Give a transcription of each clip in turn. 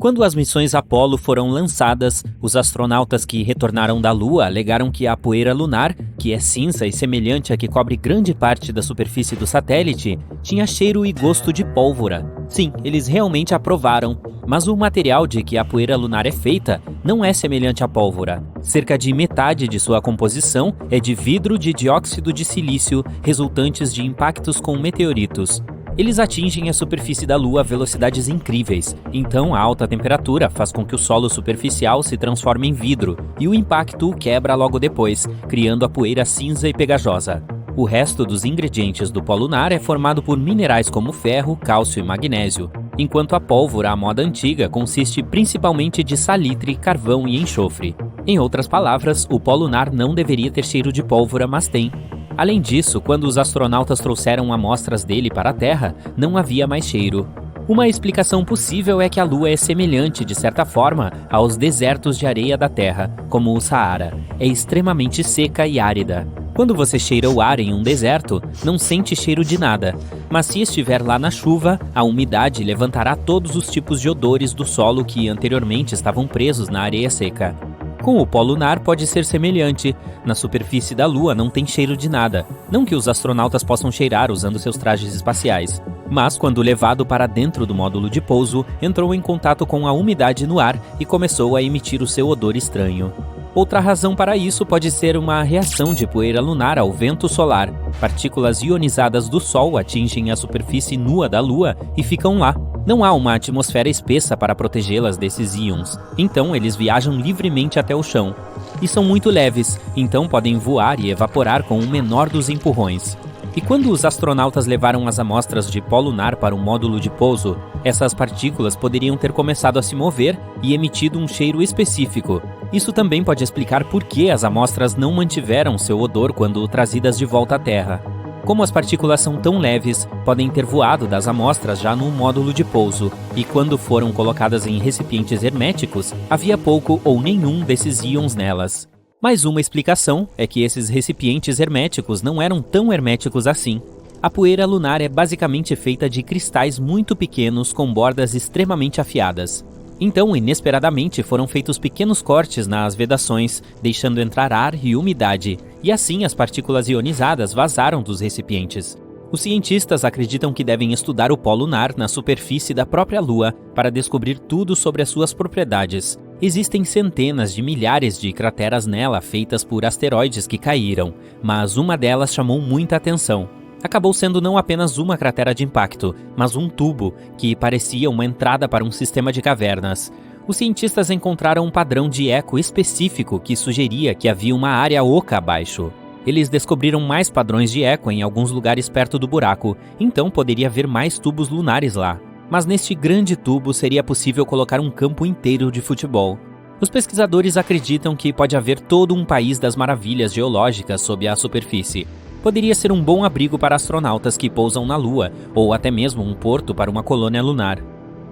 Quando as missões Apollo foram lançadas, os astronautas que retornaram da Lua alegaram que a poeira lunar, que é cinza e semelhante à que cobre grande parte da superfície do satélite, tinha cheiro e gosto de pólvora. Sim, eles realmente aprovaram, mas o material de que a poeira lunar é feita não é semelhante à pólvora. Cerca de metade de sua composição é de vidro de dióxido de silício resultantes de impactos com meteoritos. Eles atingem a superfície da Lua a velocidades incríveis, então a alta temperatura faz com que o solo superficial se transforme em vidro, e o impacto o quebra logo depois, criando a poeira cinza e pegajosa. O resto dos ingredientes do pó lunar é formado por minerais como ferro, cálcio e magnésio, enquanto a pólvora à moda antiga consiste principalmente de salitre, carvão e enxofre. Em outras palavras, o pó lunar não deveria ter cheiro de pólvora, mas tem. Além disso, quando os astronautas trouxeram amostras dele para a Terra, não havia mais cheiro. Uma explicação possível é que a Lua é semelhante, de certa forma, aos desertos de areia da Terra, como o Saara. É extremamente seca e árida. Quando você cheira o ar em um deserto, não sente cheiro de nada. Mas se estiver lá na chuva, a umidade levantará todos os tipos de odores do solo que anteriormente estavam presos na areia seca. Com o pó lunar pode ser semelhante. Na superfície da Lua não tem cheiro de nada. Não que os astronautas possam cheirar usando seus trajes espaciais. Mas, quando levado para dentro do módulo de pouso, entrou em contato com a umidade no ar e começou a emitir o seu odor estranho. Outra razão para isso pode ser uma reação de poeira lunar ao vento solar. Partículas ionizadas do Sol atingem a superfície nua da Lua e ficam lá. Não há uma atmosfera espessa para protegê-las desses íons, então eles viajam livremente até o chão. E são muito leves, então podem voar e evaporar com o menor dos empurrões. E quando os astronautas levaram as amostras de pó lunar para um módulo de pouso, essas partículas poderiam ter começado a se mover e emitido um cheiro específico. Isso também pode explicar por que as amostras não mantiveram seu odor quando trazidas de volta à Terra. Como as partículas são tão leves, podem ter voado das amostras já no módulo de pouso, e quando foram colocadas em recipientes herméticos, havia pouco ou nenhum desses íons nelas. Mais uma explicação é que esses recipientes herméticos não eram tão herméticos assim. A poeira lunar é basicamente feita de cristais muito pequenos com bordas extremamente afiadas. Então, inesperadamente, foram feitos pequenos cortes nas vedações, deixando entrar ar e umidade, e assim as partículas ionizadas vazaram dos recipientes. Os cientistas acreditam que devem estudar o pó lunar na superfície da própria Lua para descobrir tudo sobre as suas propriedades. Existem centenas de milhares de crateras nela feitas por asteroides que caíram, mas uma delas chamou muita atenção. Acabou sendo não apenas uma cratera de impacto, mas um tubo que parecia uma entrada para um sistema de cavernas. Os cientistas encontraram um padrão de eco específico que sugeria que havia uma área oca abaixo. Eles descobriram mais padrões de eco em alguns lugares perto do buraco, então poderia haver mais tubos lunares lá. Mas neste grande tubo seria possível colocar um campo inteiro de futebol. Os pesquisadores acreditam que pode haver todo um país das maravilhas geológicas sob a superfície. Poderia ser um bom abrigo para astronautas que pousam na Lua, ou até mesmo um porto para uma colônia lunar.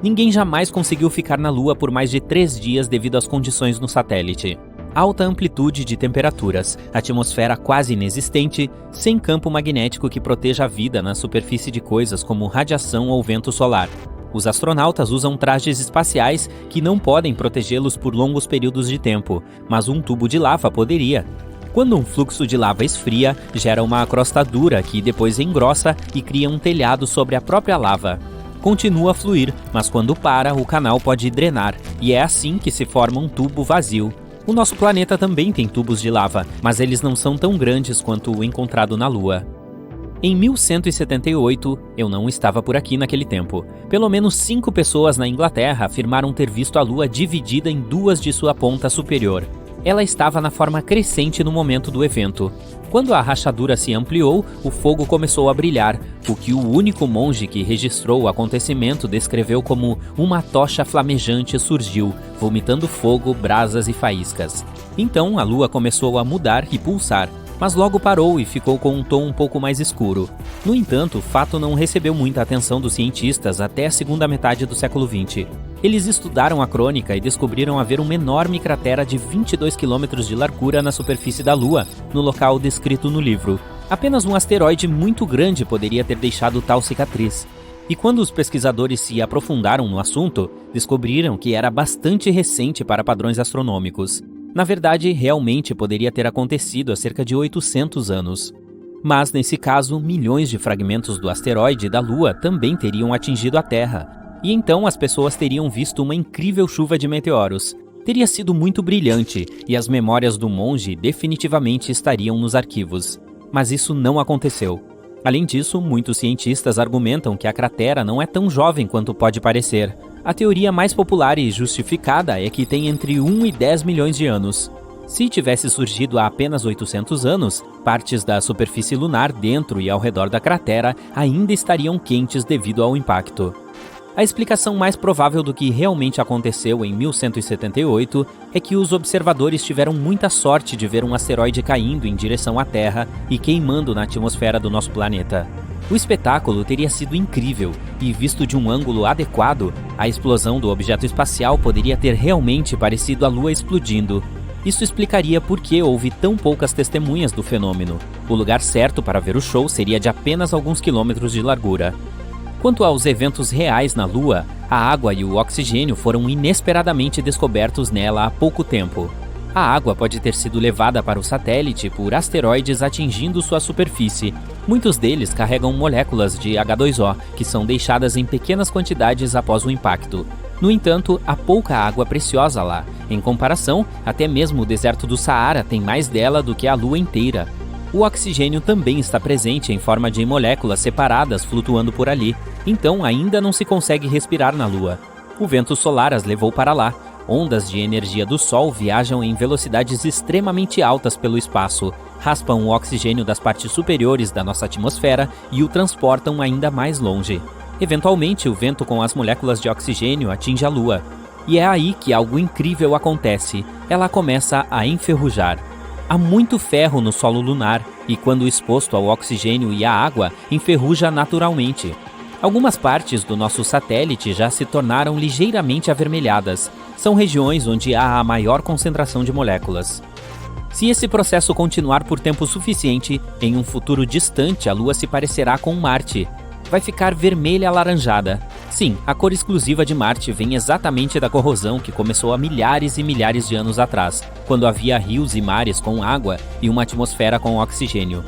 Ninguém jamais conseguiu ficar na Lua por mais de 3 dias devido às condições no satélite. Alta amplitude de temperaturas, atmosfera quase inexistente, sem campo magnético que proteja a vida na superfície de coisas como radiação ou vento solar. Os astronautas usam trajes espaciais que não podem protegê-los por longos períodos de tempo, mas um tubo de lava poderia. Quando um fluxo de lava esfria, gera uma crosta dura que depois engrossa e cria um telhado sobre a própria lava. Continua a fluir, mas quando para, o canal pode drenar, e é assim que se forma um tubo vazio. O nosso planeta também tem tubos de lava, mas eles não são tão grandes quanto o encontrado na Lua. Em 1178, eu não estava por aqui naquele tempo, pelo menos 5 pessoas na Inglaterra afirmaram ter visto a Lua dividida em 2 de sua ponta superior. Ela estava na forma crescente no momento do evento. Quando a rachadura se ampliou, o fogo começou a brilhar, o que o único monge que registrou o acontecimento descreveu como uma tocha flamejante surgiu, vomitando fogo, brasas e faíscas. Então a Lua começou a mudar e pulsar, mas logo parou e ficou com um tom um pouco mais escuro. No entanto, o fato não recebeu muita atenção dos cientistas até a segunda metade do século XX. Eles estudaram a crônica e descobriram haver uma enorme cratera de 22 km de largura na superfície da Lua, no local descrito no livro. Apenas um asteroide muito grande poderia ter deixado tal cicatriz. E quando os pesquisadores se aprofundaram no assunto, descobriram que era bastante recente para padrões astronômicos. Na verdade, realmente poderia ter acontecido há cerca de 800 anos. Mas, nesse caso, milhões de fragmentos do asteroide da Lua também teriam atingido a Terra. E então as pessoas teriam visto uma incrível chuva de meteoros. Teria sido muito brilhante, e as memórias do monge definitivamente estariam nos arquivos. Mas isso não aconteceu. Além disso, muitos cientistas argumentam que a cratera não é tão jovem quanto pode parecer. A teoria mais popular e justificada é que tem entre 1 e 10 milhões de anos. Se tivesse surgido há apenas 800 anos, partes da superfície lunar dentro e ao redor da cratera ainda estariam quentes devido ao impacto. A explicação mais provável do que realmente aconteceu em 1178 é que os observadores tiveram muita sorte de ver um asteroide caindo em direção à Terra e queimando na atmosfera do nosso planeta. O espetáculo teria sido incrível e, visto de um ângulo adequado, a explosão do objeto espacial poderia ter realmente parecido a Lua explodindo. Isso explicaria por que houve tão poucas testemunhas do fenômeno. O lugar certo para ver o show seria de apenas alguns quilômetros de largura. Quanto aos eventos reais na Lua, a água e o oxigênio foram inesperadamente descobertos nela há pouco tempo. A água pode ter sido levada para o satélite por asteroides atingindo sua superfície. Muitos deles carregam moléculas de H2O, que são deixadas em pequenas quantidades após o impacto. No entanto, há pouca água preciosa lá. Em comparação, até mesmo o deserto do Saara tem mais dela do que a Lua inteira. O oxigênio também está presente em forma de moléculas separadas flutuando por ali, então ainda não se consegue respirar na Lua. O vento solar as levou para lá. Ondas de energia do Sol viajam em velocidades extremamente altas pelo espaço, raspam o oxigênio das partes superiores da nossa atmosfera e o transportam ainda mais longe. Eventualmente, o vento com as moléculas de oxigênio atinge a Lua. E é aí que algo incrível acontece. Ela começa a enferrujar. Há muito ferro no solo lunar e, quando exposto ao oxigênio e à água, enferruja naturalmente. Algumas partes do nosso satélite já se tornaram ligeiramente avermelhadas. São regiões onde há a maior concentração de moléculas. Se esse processo continuar por tempo suficiente, em um futuro distante a Lua se parecerá com Marte. Vai ficar vermelha alaranjada. Sim, a cor exclusiva de Marte vem exatamente da corrosão que começou há milhares e milhares de anos atrás, quando havia rios e mares com água e uma atmosfera com oxigênio.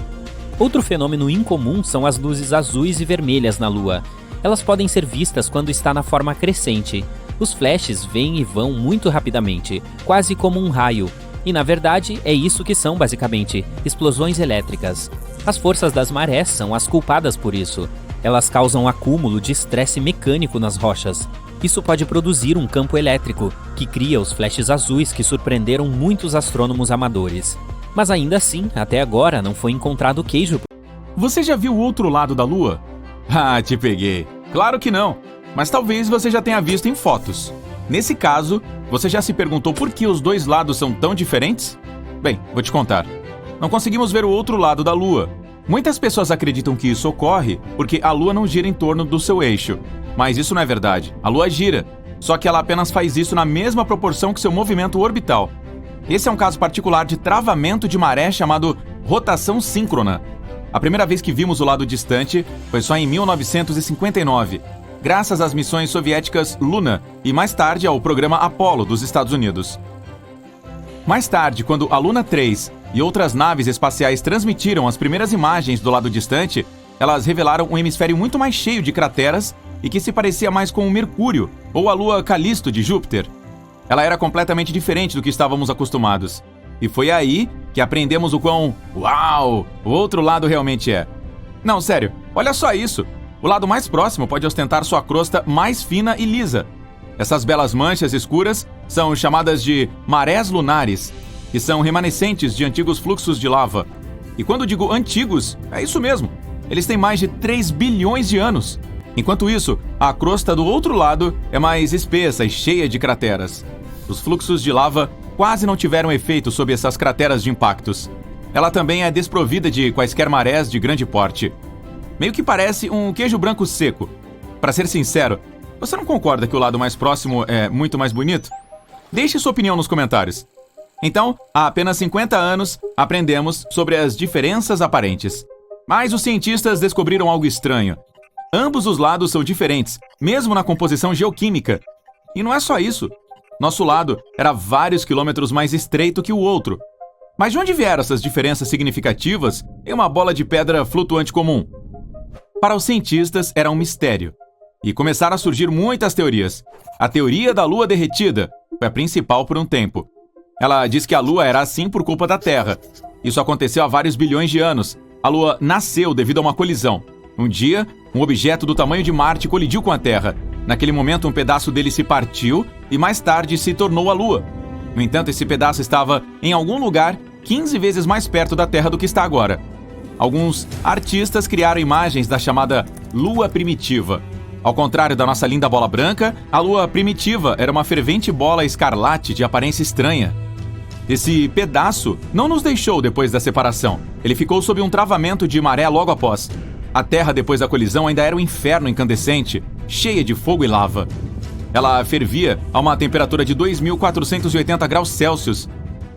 Outro fenômeno incomum são as luzes azuis e vermelhas na Lua. Elas podem ser vistas quando está na forma crescente. Os flashes vêm e vão muito rapidamente, quase como um raio. E na verdade é isso que são basicamente, explosões elétricas. As forças das marés são as culpadas por isso. Elas causam acúmulo de estresse mecânico nas rochas. Isso pode produzir um campo elétrico, que cria os flashes azuis que surpreenderam muitos astrônomos amadores. Mas ainda assim, até agora não foi encontrado queijo. Você já viu o outro lado da Lua? Ah, te peguei. Claro que não, mas talvez você já tenha visto em fotos. Nesse caso, você já se perguntou por que os dois lados são tão diferentes? Bem, vou te contar. Não conseguimos ver o outro lado da Lua. Muitas pessoas acreditam que isso ocorre porque a Lua não gira em torno do seu eixo. Mas isso não é verdade. A Lua gira, só que ela apenas faz isso na mesma proporção que seu movimento orbital. Esse é um caso particular de travamento de maré chamado rotação síncrona. A primeira vez que vimos o lado distante foi só em 1959, graças às missões soviéticas Luna e mais tarde ao programa Apollo dos Estados Unidos. Mais tarde, quando a Luna 3 e outras naves espaciais transmitiram as primeiras imagens do lado distante, elas revelaram um hemisfério muito mais cheio de crateras e que se parecia mais com o Mercúrio ou a Lua Calisto de Júpiter. Ela era completamente diferente do que estávamos acostumados. E foi aí que aprendemos o quão uau o outro lado realmente é. Não, sério, olha só isso. O lado mais próximo pode ostentar sua crosta mais fina e lisa. Essas belas manchas escuras são chamadas de marés lunares, que são remanescentes de antigos fluxos de lava. E quando digo antigos, é isso mesmo. Eles têm mais de 3 bilhões de anos. Enquanto isso, a crosta do outro lado é mais espessa e cheia de crateras. Os fluxos de lava quase não tiveram efeito sobre essas crateras de impactos. Ela também é desprovida de quaisquer marés de grande porte. Meio que parece um queijo branco seco. Para ser sincero, você não concorda que o lado mais próximo é muito mais bonito? Deixe sua opinião nos comentários. Então, há apenas 50 anos, aprendemos sobre as diferenças aparentes. Mas os cientistas descobriram algo estranho. Ambos os lados são diferentes, mesmo na composição geoquímica. E não é só isso. Nosso lado era vários quilômetros mais estreito que o outro. Mas de onde vieram essas diferenças significativas em uma bola de pedra flutuante comum? Para os cientistas era um mistério. E começaram a surgir muitas teorias. A teoria da Lua derretida foi a principal por um tempo. Ela diz que a Lua era assim por culpa da Terra. Isso aconteceu há vários bilhões de anos. A Lua nasceu devido a uma colisão. Um dia, um objeto do tamanho de Marte colidiu com a Terra. Naquele momento, um pedaço dele se partiu e mais tarde se tornou a Lua. No entanto, esse pedaço estava em algum lugar 15 vezes mais perto da Terra do que está agora. Alguns artistas criaram imagens da chamada Lua primitiva. Ao contrário da nossa linda bola branca, a Lua primitiva era uma fervente bola escarlate de aparência estranha. Esse pedaço não nos deixou depois da separação. Ele ficou sob um travamento de maré logo após. A Terra, depois da colisão, ainda era um inferno incandescente, cheia de fogo e lava. Ela fervia a uma temperatura de 2.480 graus Celsius.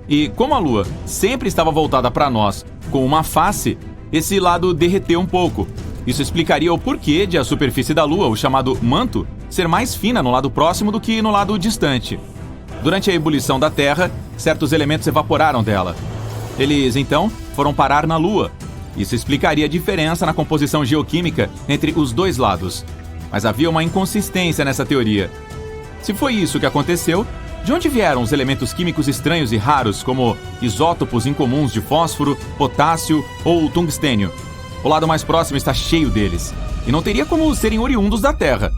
E como a Lua sempre estava voltada para nós com uma face, esse lado derreteu um pouco. Isso explicaria o porquê de a superfície da Lua, o chamado manto, ser mais fina no lado próximo do que no lado distante. Durante a ebulição da Terra, certos elementos evaporaram dela. Eles, então, foram parar na Lua. Isso explicaria a diferença na composição geoquímica entre os dois lados. Mas havia uma inconsistência nessa teoria. Se foi isso que aconteceu, de onde vieram os elementos químicos estranhos e raros, como isótopos incomuns de fósforo, potássio ou tungstênio? O lado mais próximo está cheio deles, e não teria como serem oriundos da Terra.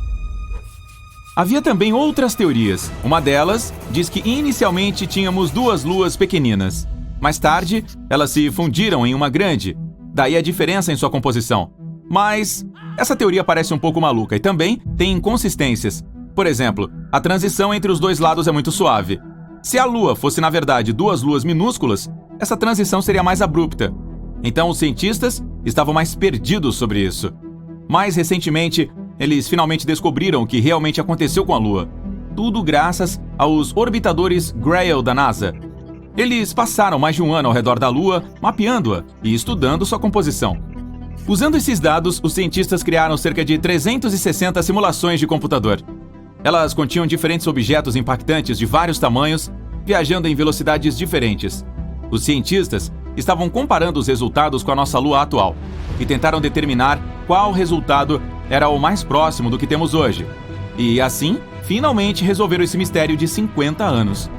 Havia também outras teorias. Uma delas diz que inicialmente tínhamos duas luas pequeninas. Mais tarde, elas se fundiram em uma grande. Daí a diferença em sua composição. Mas essa teoria parece um pouco maluca e também tem inconsistências. Por exemplo, a transição entre os dois lados é muito suave. Se a Lua fosse, na verdade, duas luas minúsculas, essa transição seria mais abrupta. Então os cientistas estavam mais perdidos sobre isso. Mais recentemente, eles finalmente descobriram o que realmente aconteceu com a Lua. Tudo graças aos orbitadores Grail da NASA. Eles passaram mais de um ano ao redor da Lua, mapeando-a e estudando sua composição. Usando esses dados, os cientistas criaram cerca de 360 simulações de computador. Elas continham diferentes objetos impactantes de vários tamanhos, viajando em velocidades diferentes. Os cientistas estavam comparando os resultados com a nossa Lua atual e tentaram determinar qual resultado era o mais próximo do que temos hoje. E assim, finalmente resolveram esse mistério de 50 anos.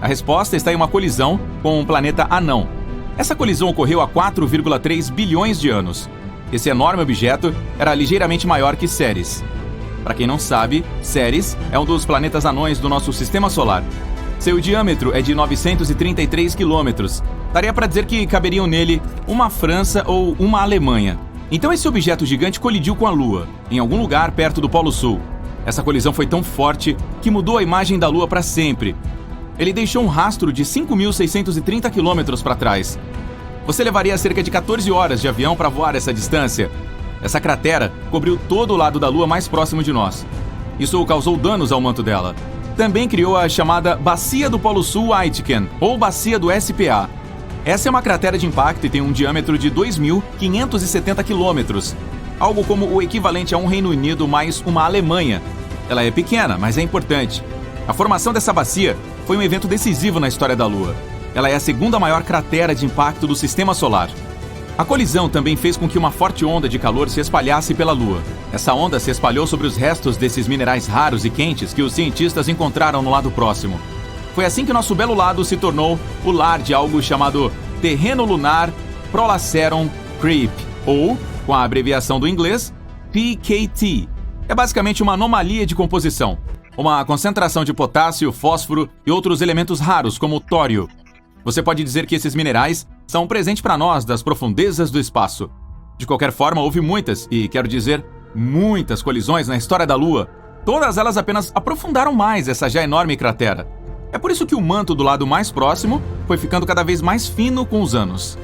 A resposta está em uma colisão com um planeta anão. Essa colisão ocorreu há 4,3 bilhões de anos. Esse enorme objeto era ligeiramente maior que Ceres. Para quem não sabe, Ceres é um dos planetas anões do nosso sistema solar. Seu diâmetro é de 933 quilômetros. Daria para dizer que caberiam nele uma França ou uma Alemanha. Então esse objeto gigante colidiu com a Lua, em algum lugar perto do Polo Sul. Essa colisão foi tão forte que mudou a imagem da Lua para sempre. Ele deixou um rastro de 5.630 quilômetros para trás. Você levaria cerca de 14 horas de avião para voar essa distância. Essa cratera cobriu todo o lado da Lua mais próximo de nós. Isso causou danos ao manto dela. Também criou a chamada Bacia do Polo Sul Aitken, ou Bacia do SPA. Essa é uma cratera de impacto e tem um diâmetro de 2.570 quilômetros, algo como o equivalente a um Reino Unido mais uma Alemanha. Ela é pequena, mas é importante. A formação dessa bacia foi um evento decisivo na história da Lua. Ela é a segunda maior cratera de impacto do Sistema Solar. A colisão também fez com que uma forte onda de calor se espalhasse pela Lua. Essa onda se espalhou sobre os restos desses minerais raros e quentes que os cientistas encontraram no lado próximo. Foi assim que nosso belo lado se tornou o lar de algo chamado Terreno Lunar Prolaceron Creep, ou, com a abreviação do inglês, PKT. É basicamente uma anomalia de composição, uma concentração de potássio, fósforo e outros elementos raros, como o tório. Você pode dizer que esses minerais são um presente para nós das profundezas do espaço. De qualquer forma, houve muitas, e quero dizer, muitas colisões na história da Lua. Todas elas apenas aprofundaram mais essa já enorme cratera. É por isso que o manto do lado mais próximo foi ficando cada vez mais fino com os anos.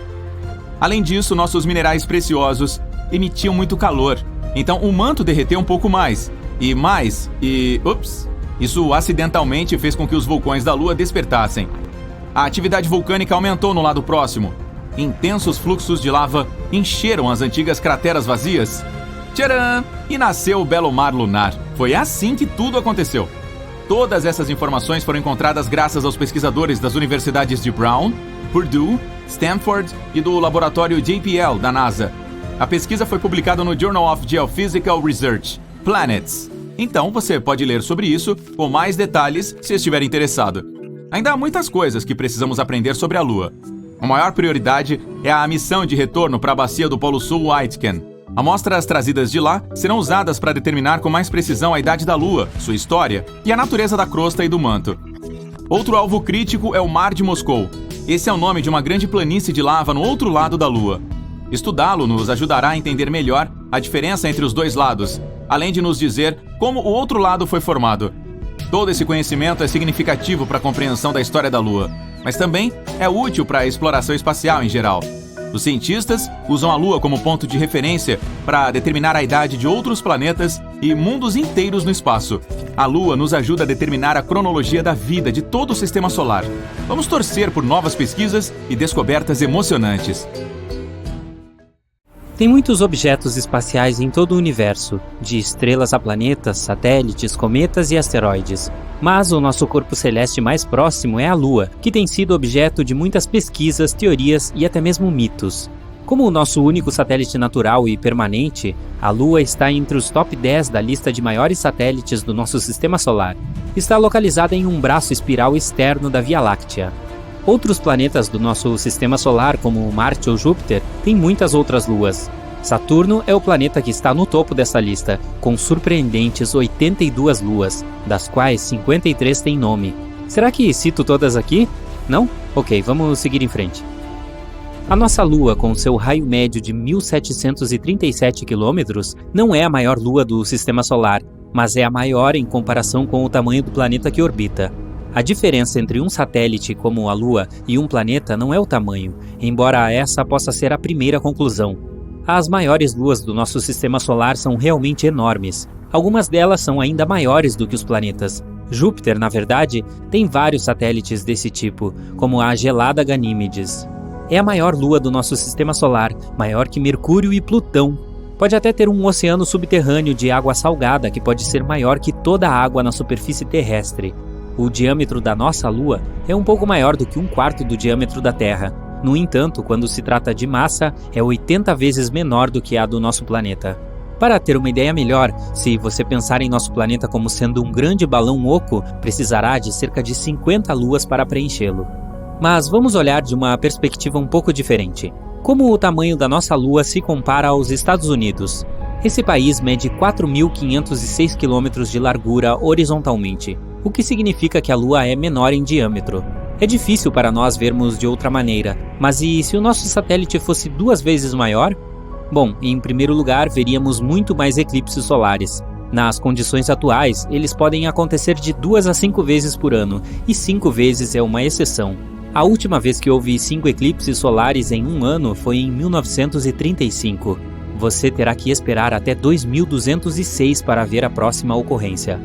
Além disso, nossos minerais preciosos emitiam muito calor, então o manto derreteu um pouco mais. Isso acidentalmente fez com que os vulcões da Lua despertassem. A atividade vulcânica aumentou no lado próximo. Intensos fluxos de lava encheram as antigas crateras vazias. Tcharam! E nasceu o belo mar lunar. Foi assim que tudo aconteceu. Todas essas informações foram encontradas graças aos pesquisadores das universidades de Brown, Purdue, Stanford e do laboratório JPL da NASA. A pesquisa foi publicada no Journal of Geophysical Research, Planets. Então você pode ler sobre isso com mais detalhes se estiver interessado. Ainda há muitas coisas que precisamos aprender sobre a Lua. A maior prioridade é a missão de retorno para a bacia do Polo Sul Aitken. Amostras trazidas de lá serão usadas para determinar com mais precisão a idade da Lua, sua história e a natureza da crosta e do manto. Outro alvo crítico é o Mar de Moscou. Esse é o nome de uma grande planície de lava no outro lado da Lua. Estudá-lo nos ajudará a entender melhor a diferença entre os dois lados, além de nos dizer como o outro lado foi formado. Todo esse conhecimento é significativo para a compreensão da história da Lua, mas também é útil para a exploração espacial em geral. Os cientistas usam a Lua como ponto de referência para determinar a idade de outros planetas e mundos inteiros no espaço. A Lua nos ajuda a determinar a cronologia da vida de todo o Sistema Solar. Vamos torcer por novas pesquisas e descobertas emocionantes. Tem muitos objetos espaciais em todo o universo, de estrelas a planetas, satélites, cometas e asteroides. Mas o nosso corpo celeste mais próximo é a Lua, que tem sido objeto de muitas pesquisas, teorias e até mesmo mitos. Como o nosso único satélite natural e permanente, a Lua está entre os top 10 da lista de maiores satélites do nosso Sistema Solar. Está localizada em um braço espiral externo da Via Láctea. Outros planetas do nosso Sistema Solar, como Marte ou Júpiter, têm muitas outras luas. Saturno é o planeta que está no topo dessa lista, com surpreendentes 82 luas, das quais 53 têm nome. Será que cito todas aqui? Não? Ok, vamos seguir em frente. A nossa Lua, com seu raio médio de 1.737 km, não é a maior lua do Sistema Solar, mas é a maior em comparação com o tamanho do planeta que orbita. A diferença entre um satélite como a Lua e um planeta não é o tamanho, embora essa possa ser a primeira conclusão. As maiores luas do nosso Sistema Solar são realmente enormes. Algumas delas são ainda maiores do que os planetas. Júpiter, na verdade, tem vários satélites desse tipo, como a gelada Ganímedes. É a maior lua do nosso Sistema Solar, maior que Mercúrio e Plutão. Pode até ter um oceano subterrâneo de água salgada que pode ser maior que toda a água na superfície terrestre. O diâmetro da nossa Lua é um pouco maior do que 1/4 do diâmetro da Terra. No entanto, quando se trata de massa, é 80 vezes menor do que a do nosso planeta. Para ter uma ideia melhor, se você pensar em nosso planeta como sendo um grande balão oco, precisará de cerca de 50 luas para preenchê-lo. Mas vamos olhar de uma perspectiva um pouco diferente. Como o tamanho da nossa Lua se compara aos Estados Unidos? Esse país mede 4.506 km de largura horizontalmente, o que significa que a Lua é menor em diâmetro. É difícil para nós vermos de outra maneira, mas e se o nosso satélite fosse 2 vezes maior? Bom, em primeiro lugar, veríamos muito mais eclipses solares. Nas condições atuais, eles podem acontecer de 2 a 5 vezes por ano, e 5 vezes é uma exceção. A última vez que houve 5 eclipses solares em um ano foi em 1935. Você terá que esperar até 2206 para ver a próxima ocorrência.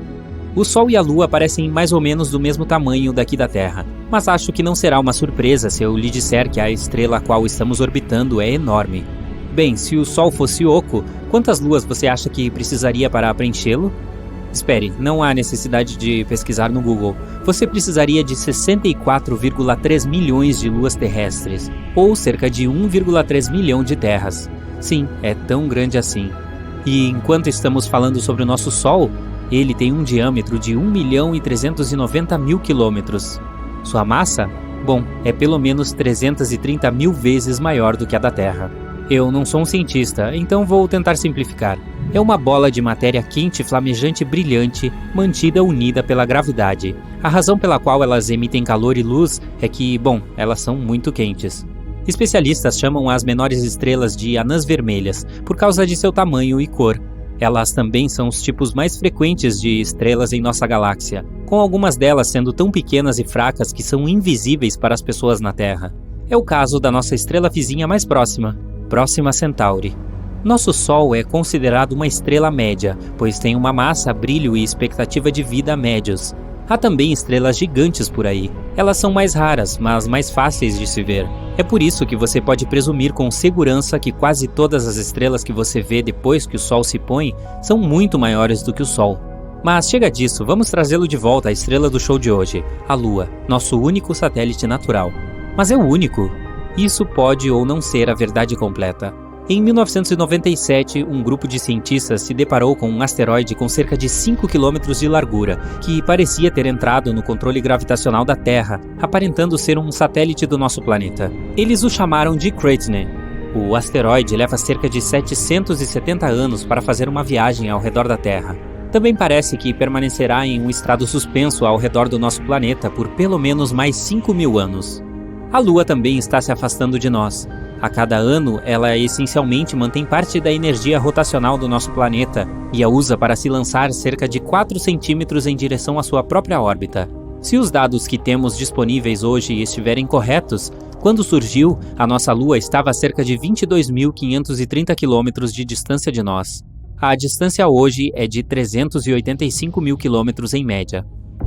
O Sol e a Lua parecem mais ou menos do mesmo tamanho daqui da Terra, mas acho que não será uma surpresa se eu lhe disser que a estrela a qual estamos orbitando é enorme. Bem, se o Sol fosse oco, quantas luas você acha que precisaria para preenchê-lo? Espere, não há necessidade de pesquisar no Google. Você precisaria de 64,3 milhões de luas terrestres, ou cerca de 1,3 milhão de terras. Sim, é tão grande assim. E enquanto estamos falando sobre o nosso Sol, ele tem um diâmetro de 1.390.000 quilômetros. Sua massa? Bom, é pelo menos 330 mil vezes maior do que a da Terra. Eu não sou um cientista, então vou tentar simplificar. É uma bola de matéria quente, flamejante e brilhante, mantida unida pela gravidade. A razão pela qual elas emitem calor e luz é que, bom, elas são muito quentes. Especialistas chamam as menores estrelas de anãs vermelhas, por causa de seu tamanho e cor. Elas também são os tipos mais frequentes de estrelas em nossa galáxia, com algumas delas sendo tão pequenas e fracas que são invisíveis para as pessoas na Terra. É o caso da nossa estrela vizinha mais próxima, Próxima Centauri. Nosso Sol é considerado uma estrela média, pois tem uma massa, brilho e expectativa de vida médios. Há também estrelas gigantes por aí. Elas são mais raras, mas mais fáceis de se ver. É por isso que você pode presumir com segurança que quase todas as estrelas que você vê depois que o Sol se põe são muito maiores do que o Sol. Mas chega disso, vamos trazê-lo de volta à estrela do show de hoje, a Lua, nosso único satélite natural. Mas é o único? Isso pode ou não ser a verdade completa. Em 1997, um grupo de cientistas se deparou com um asteroide com cerca de 5 km de largura, que parecia ter entrado no controle gravitacional da Terra, aparentando ser um satélite do nosso planeta. Eles o chamaram de Creighton. O asteroide leva cerca de 770 anos para fazer uma viagem ao redor da Terra. Também parece que permanecerá em um estado suspenso ao redor do nosso planeta por pelo menos mais 5.000 anos. A Lua também está se afastando de nós. A cada ano, ela essencialmente mantém parte da energia rotacional do nosso planeta e a usa para se lançar cerca de 4 centímetros em direção à sua própria órbita. Se os dados que temos disponíveis hoje estiverem corretos, quando surgiu, a nossa Lua estava a cerca de 22.530 quilômetros de distância de nós. A distância hoje é de 385 mil quilômetros em média.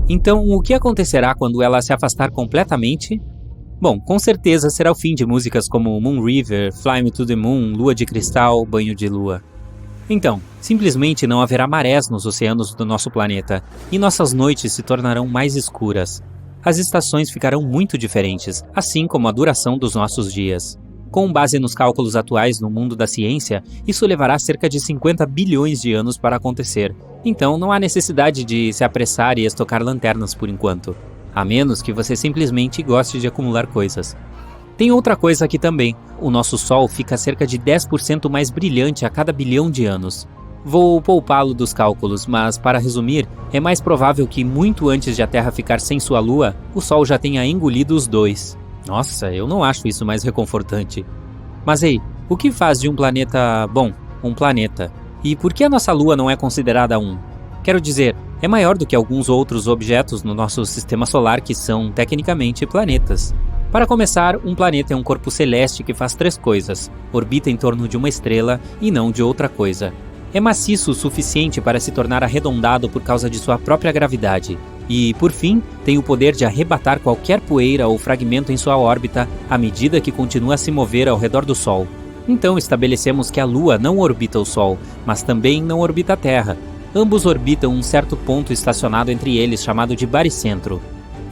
Então, o que acontecerá quando ela se afastar completamente? Bom, com certeza será o fim de músicas como Moon River, Fly Me to the Moon, Lua de Cristal, Banho de Lua. Então, simplesmente não haverá marés nos oceanos do nosso planeta, e nossas noites se tornarão mais escuras. As estações ficarão muito diferentes, assim como a duração dos nossos dias. Com base nos cálculos atuais no mundo da ciência, isso levará cerca de 50 bilhões de anos para acontecer, então não há necessidade de se apressar e estocar lanternas por enquanto. A menos que você simplesmente goste de acumular coisas. Tem outra coisa aqui também. O nosso Sol fica cerca de 10% mais brilhante a cada bilhão de anos. Vou poupá-lo dos cálculos, mas para resumir, é mais provável que muito antes de a Terra ficar sem sua Lua, o Sol já tenha engolido os dois. Nossa, eu não acho isso mais reconfortante. Mas ei, o que faz de um planeta, bom, um planeta? E por que a nossa Lua não é considerada um? Quero dizer, é maior do que alguns outros objetos no nosso sistema solar que são, tecnicamente, planetas. Para começar, um planeta é um corpo celeste que faz 3 coisas: orbita em torno de uma estrela e não de outra coisa. É maciço o suficiente para se tornar arredondado por causa de sua própria gravidade. E, por fim, tem o poder de arrebatar qualquer poeira ou fragmento em sua órbita à medida que continua a se mover ao redor do Sol. Então estabelecemos que a Lua não orbita o Sol, mas também não orbita a Terra. Ambos orbitam um certo ponto estacionado entre eles chamado de baricentro.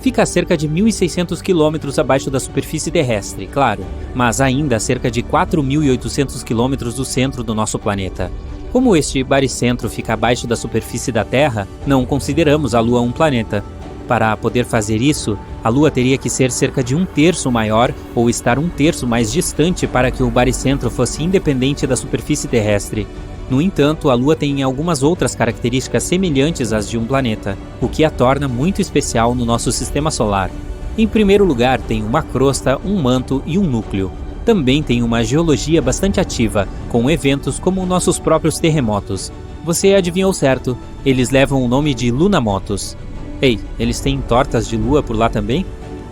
Fica a cerca de 1.600 km abaixo da superfície terrestre, claro, mas ainda a cerca de 4.800 km do centro do nosso planeta. Como este baricentro fica abaixo da superfície da Terra, não consideramos a Lua um planeta. Para poder fazer isso, a Lua teria que ser cerca de 1/3 maior ou estar 1/3 mais distante para que o baricentro fosse independente da superfície terrestre. No entanto, a Lua tem algumas outras características semelhantes às de um planeta, o que a torna muito especial no nosso sistema solar. Em primeiro lugar, tem uma crosta, um manto e um núcleo. Também tem uma geologia bastante ativa, com eventos como nossos próprios terremotos. Você adivinhou certo, eles levam o nome de lunamotos. Ei, eles têm tortas de lua por lá também?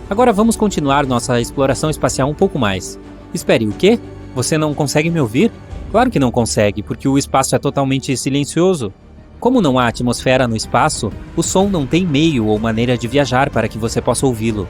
Agora vamos continuar nossa exploração espacial um pouco mais. Espere, o quê? Você não consegue me ouvir? Claro que não consegue, porque o espaço é totalmente silencioso. Como não há atmosfera no espaço, o som não tem meio ou maneira de viajar para que você possa ouvi-lo.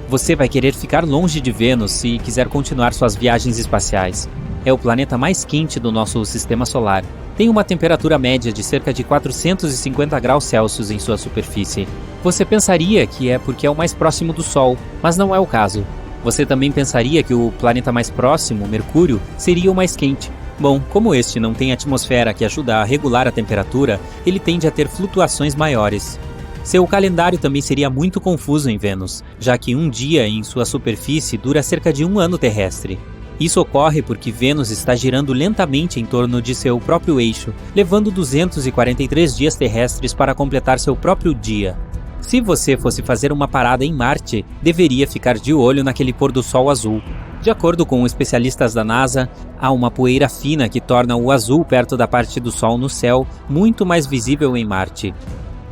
Você vai querer ficar longe de Vênus se quiser continuar suas viagens espaciais. É o planeta mais quente do nosso sistema solar. Tem uma temperatura média de cerca de 450 graus Celsius em sua superfície. Você pensaria que é porque é o mais próximo do Sol, mas não é o caso. Você também pensaria que o planeta mais próximo, Mercúrio, seria o mais quente. Bom, como este não tem atmosfera que ajuda a regular a temperatura, ele tende a ter flutuações maiores. Seu calendário também seria muito confuso em Vênus, já que um dia em sua superfície dura cerca de 1 ano terrestre. Isso ocorre porque Vênus está girando lentamente em torno de seu próprio eixo, levando 243 dias terrestres para completar seu próprio dia. Se você fosse fazer uma parada em Marte, deveria ficar de olho naquele pôr do sol azul. De acordo com especialistas da NASA, há uma poeira fina que torna o azul perto da parte do Sol no céu muito mais visível em Marte.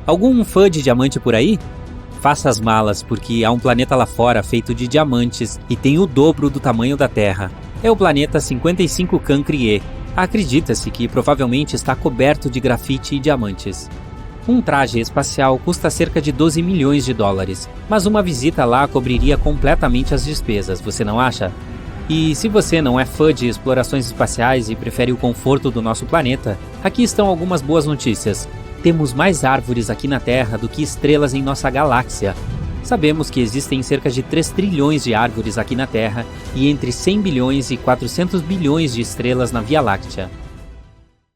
Algum fã de diamante por aí? Faça as malas, porque há um planeta lá fora feito de diamantes e tem o dobro do tamanho da Terra. É o planeta 55 Cancrier. Acredita-se que provavelmente está coberto de grafite e diamantes. Um traje espacial custa cerca de 12 milhões de dólares, mas uma visita lá cobriria completamente as despesas, você não acha? E se você não é fã de explorações espaciais e prefere o conforto do nosso planeta, aqui estão algumas boas notícias. Temos mais árvores aqui na Terra do que estrelas em nossa galáxia. Sabemos que existem cerca de 3 trilhões de árvores aqui na Terra e entre 100 bilhões e 400 bilhões de estrelas na Via Láctea.